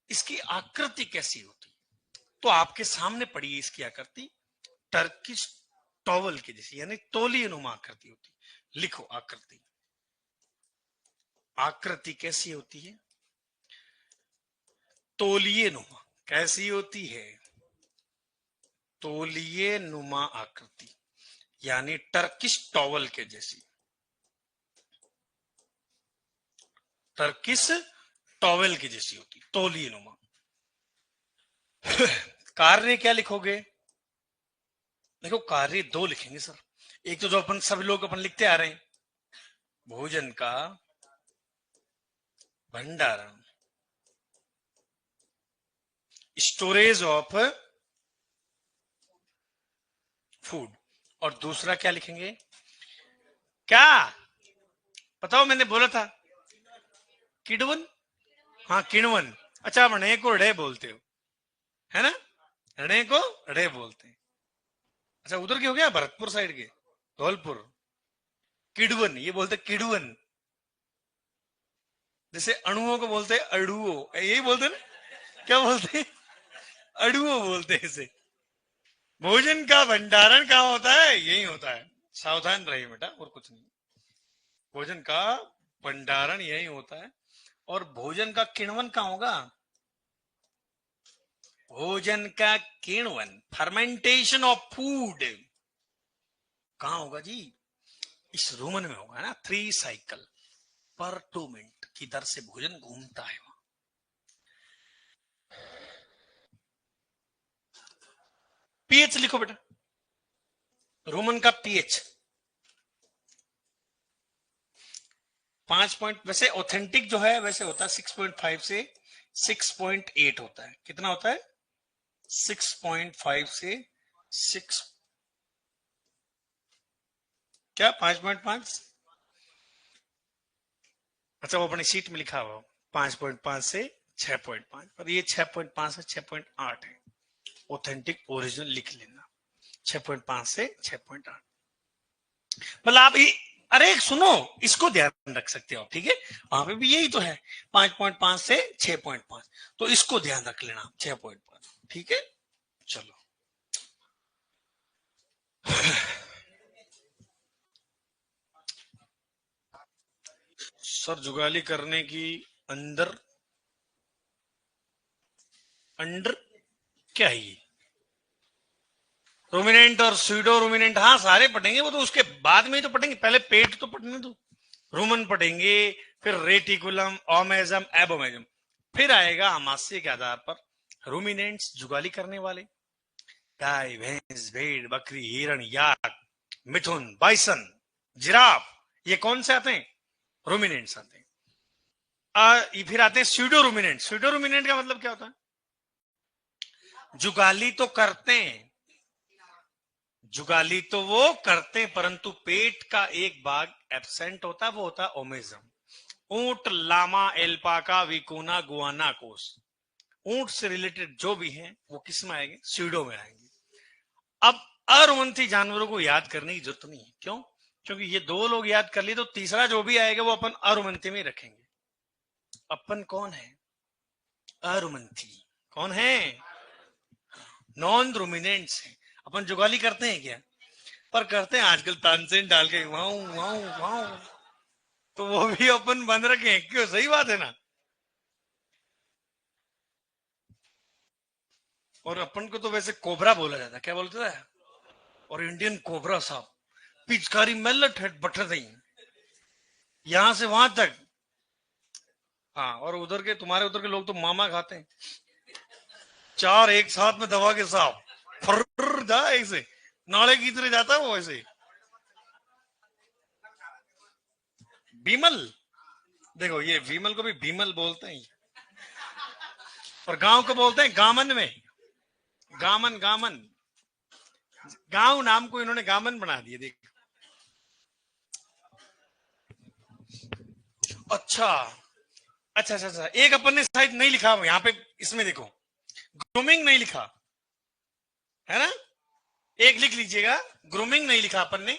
इसकी आकृति कैसी होती। तो आपके सामने पड़ी है इसकी आकृति, टर्किश टॉवल की जैसी, यानी तौलिए नुमा आकृति होती। लिखो आकृति। आकृति कैसी होती है? तौलिए नुमा। कैसी होती है? तौलिए नुमा आकृति, यानी टर्किश टॉवल के जैसी। टर्किश टॉवल की जैसी होती, तौलिए नुमा। कार्य क्या लिखोगे? देखो कार्य दो लिखेंगे सर। एक तो जो अपन सब लोग अपन लिखते आ रहे हैं, भोजन का भंडारण, स्टोरेज ऑफ फूड। और दूसरा क्या लिखेंगे? क्या बताओ, मैंने बोला था किडवन। हाँ किणवन। अच्छा, णे को ड़े बोलते हो, है ना? णे को ड़े बोलते हैं। अच्छा, उधर के हो गया, भरतपुर साइड के, धौलपुर। किडवन ये बोलते, किडवन। जैसे अणुओं को बोलते हैं अड़ुओ, यही बोलते ना? क्या बोलते हैं? अड़ुओ बोलते हैं इसे। भोजन का भंडारण कहाँ होता है? यही होता है। सावधान रहिए बेटा, और कुछ नहीं। भोजन का भंडारण यही होता है। और भोजन का किण्वन कहाँ होगा? भोजन का किण्वन, फर्मेंटेशन ऑफ फूड, कहाँ होगा जी? इस रूमन में होगा ना। 3 साइकिल पर 2 मिनट की दर से भोजन घूमता है वहां। पीएच लिखो बेटा, रूमन का पीएच 5 वैसे ऑथेंटिक जो है वैसे होता है 6.5 से 6.8 होता है। कितना होता है? 6.5 से 6, क्या 5.5? अच्छा, वो अपनी सीट में लिखा हुआ 5.5 से 6.5, पर ये 6.5 से 6.8 है। ऑथेंटिक ओरिजिनल लिख लेना, 6.5 से 6.8। मतलब आप ही, अरे सुनो, इसको ध्यान रख सकते हो आप, ठीक है? वहां पे भी यही तो है, 5.5 से 6.5, तो इसको ध्यान रख लेना 6.5, ठीक है? चलो सर, जुगाली करने की अंदर अंडर क्या है ये? रूमिनेंट और स्यूडो रूमिनेंट, हाँ सारे पढ़ेंगे, वो तो उसके बाद में ही तो पढ़ेंगे, पहले पेट तो पढ़ने दो। रूमन पढ़ेंगे, फिर रेटिकुलम, ओमेजम, एबोमेजम, फिर आएगा आमाशय के आधार पर रूमिनेंट्स, जुगाली करने वाले। गाय, भैंस, भेड़, बकरी, हिरण, याक, मिथुन, बाइसन, जिराफ, ये कौन से आते हैं? रूमिनेंट्स आते हैं। फिर आते हैं स्यूडो रूमिनेंट। स्यूडो रूमिनेंट का मतलब क्या होता है? जुगाली तो करते हैं, जुगाली तो वो करते हैं, परंतु पेट का एक भाग एब्सेंट होता है, वो होता है ओमेजम। ऊंट, लामा, एल्पाका, विकुना, गुआना कोस, ऊंट से रिलेटेड जो भी हैं वो किस में आएंगे? स्यूडो में आएंगे। अब अरुवंथी जानवरों को याद करने की जरूरत नहीं है। क्यों? क्योंकि ये दो लोग याद कर लिए, तो तीसरा जो भी आएगा वो अपन अरुवंथी में रखेंगे। अपन कौन है? अरुवंथी। कौन है? नॉन रूमिनेंट्स है। अपन जुगाली करते हैं क्या? पर करते हैं आजकल तानसेन डाल के, वाऊ वाऊ वाऊ, तो वो भी अपन बंद रखे हैं। क्यों? सही बात है ना? और अपन को तो वैसे कोबरा बोला जाता है, क्या बोलते थे? और इंडियन कोबरा साहब, पिचकारी मेलट है बटर दई, यहां से वहां तक। हाँ, और उधर के, तुम्हारे उधर के लोग तो मामा खाते हैं। चार एक साथ में दबा के साफ फर जा ऐसे नाले की तरह जाता है वो ऐसे। बीमल, देखो ये विमल को भी भीमल बोलते हैं और गांव को बोलते हैं गामन में। गामन गामन, गांव नाम को इन्होंने गामन बना दिया देखो। अच्छा अच्छा अच्छा अच्छा, एक अपन ने शायद नहीं लिखा यहाँ पे, इसमें देखो ग्रूमिंग नहीं लिखा है ना, एक लिख लीजिएगा, ग्रूमिंग नहीं लिखा अपन ने,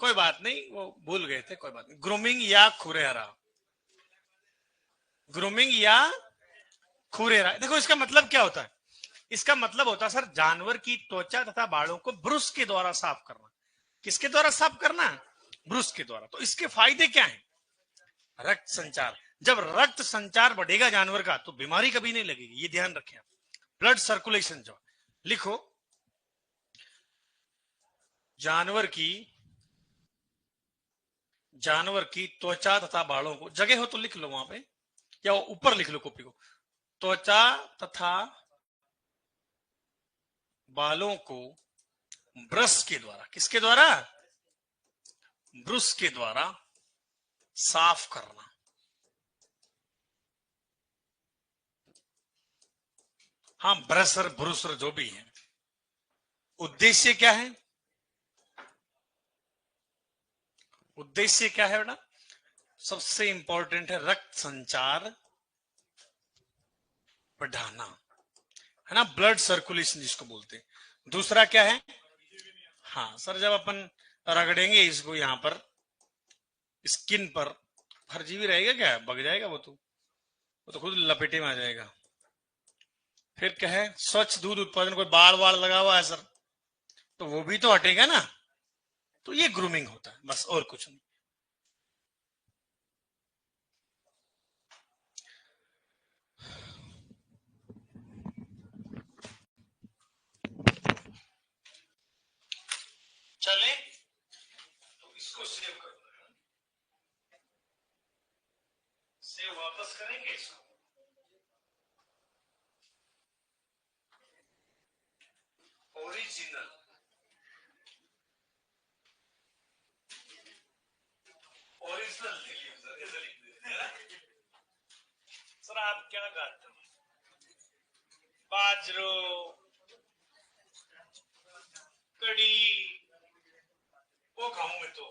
कोई बात नहीं, वो भूल गए थे, कोई बात नहीं। ग्रूमिंग या खुरेहरा, ग्रूमिंग या खुरेहरा, देखो इसका मतलब क्या होता है। इसका मतलब होता है सर जानवर की त्वचा तथा बालों को ब्रश के द्वारा साफ करना। किसके द्वारा साफ करना? ब्रश के द्वारा। तो इसके फायदे क्या हैं? रक्त संचार, जब रक्त संचार बढ़ेगा जानवर का तो बीमारी कभी नहीं लगेगी, ये ध्यान रखें आप। ब्लड सर्कुलेशन जो लिखो, जानवर की त्वचा तथा बालों को, जगह हो तो लिख लो वहां पे या ऊपर लिख लो कॉपी को, त्वचा तथा बालों को ब्रश के द्वारा, किसके द्वारा? ब्रश के द्वारा साफ करना। हाँ ब्रशर ब्रुशर जो भी है, उद्देश्य क्या है? उद्देश्य क्या है बेटा? सबसे इंपॉर्टेंट है रक्त संचार बढ़ाना, है ना, ब्लड सर्कुलेशन जिसको बोलते हैं। दूसरा क्या है? हाँ सर, जब अपन रगड़ेंगे इसको यहाँ पर स्किन पर, परजीवी रहेगा क्या, बग जाएगा वो तो खुद लपेटे में आ जाएगा। फिर क्या है? स्वच्छ दूध उत्पादन, कोई बाल वाल लगा हुआ है सर तो वो भी तो हटेगा ना। तो ये ग्रूमिंग होता है, बस और कुछ नहीं। चले तो इसको सेव कर दो, सेव वापस करेंगे इसको। ओरिजिनल, ओरिजिनल लिखिए सर, ऐसे लिख दीजिए, है ना? सर आप क्या गाते हो? बाजरो, कड़ी, वो खाऊं मैं तो।